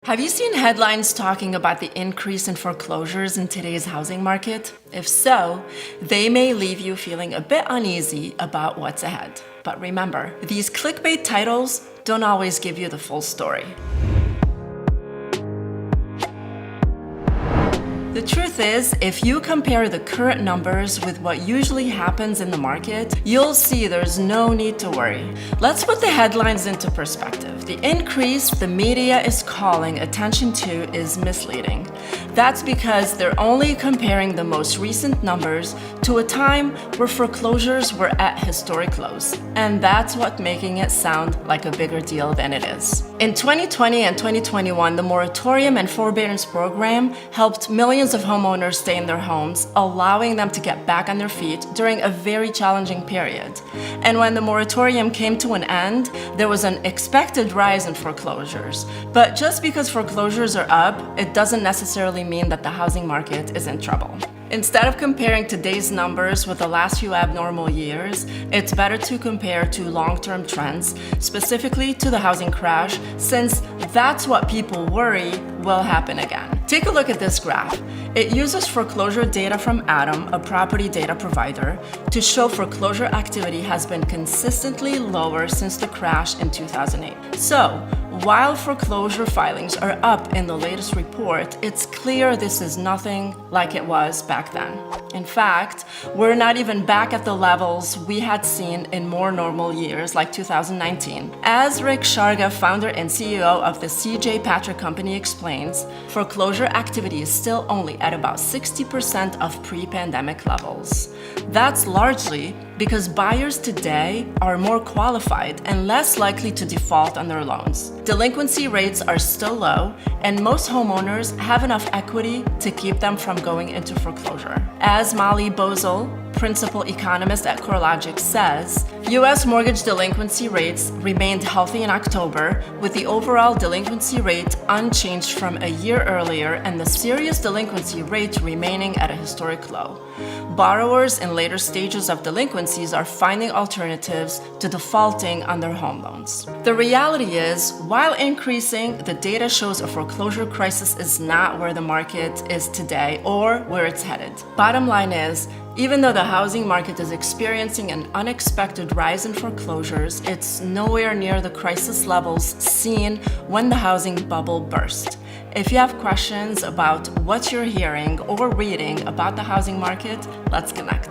Have you seen headlines talking about the increase in foreclosures in today's housing market? If so, they may leave you feeling a bit uneasy about what's ahead. But remember, these clickbait titles don't always give you the full story. The truth is, if you compare the current numbers with what usually happens in the market, you'll see there's no need to worry. Let's put the headlines into perspective. The increase the media is calling attention to is misleading. That's because they're only comparing the most recent numbers to a time where foreclosures were at historic lows. And that's what's making it sound like a bigger deal than it is. In 2020 and 2021, the moratorium and forbearance program helped millions of homeowners stay in their homes, allowing them to get back on their feet during a very challenging period. And when the moratorium came to an end, there was an expected rise in foreclosures. But just because foreclosures are up, it doesn't necessarily mean that the housing market is in trouble. Instead of comparing today's numbers with the last few abnormal years, it's better to compare to long-term trends, specifically to the housing crash, since that's what people worry will happen again. Take a look at this graph. It uses foreclosure data from Adam, a property data provider, to show foreclosure activity has been consistently lower since the crash in 2008. So, while foreclosure filings are up in the latest report, it's clear this is nothing like it was back then. In fact, we're not even back at the levels we had seen in more normal years like 2019. As Rick Sharga, founder and CEO of the CJ Patrick Company, explains, foreclosure activity is still only at about 60% of pre-pandemic levels. That's largely because buyers today are more qualified and less likely to default on their loans. Delinquency rates are still low, and most homeowners have enough equity to keep them from going into foreclosure. As Molly Bozel, principal economist at CoreLogic, says, U.S. mortgage delinquency rates remained healthy in October, with the overall delinquency rate unchanged from a year earlier and the serious delinquency rate remaining at a historic low. Borrowers in later stages of delinquencies are finding alternatives to defaulting on their home loans. The reality is, while increasing, the data shows a foreclosure crisis is not where the market is today or where it's headed. Bottom line is, even though the housing market is experiencing an unexpected rise in foreclosures, it's nowhere near the crisis levels seen when the housing bubble burst. If you have questions about what you're hearing or reading about the housing market, let's connect.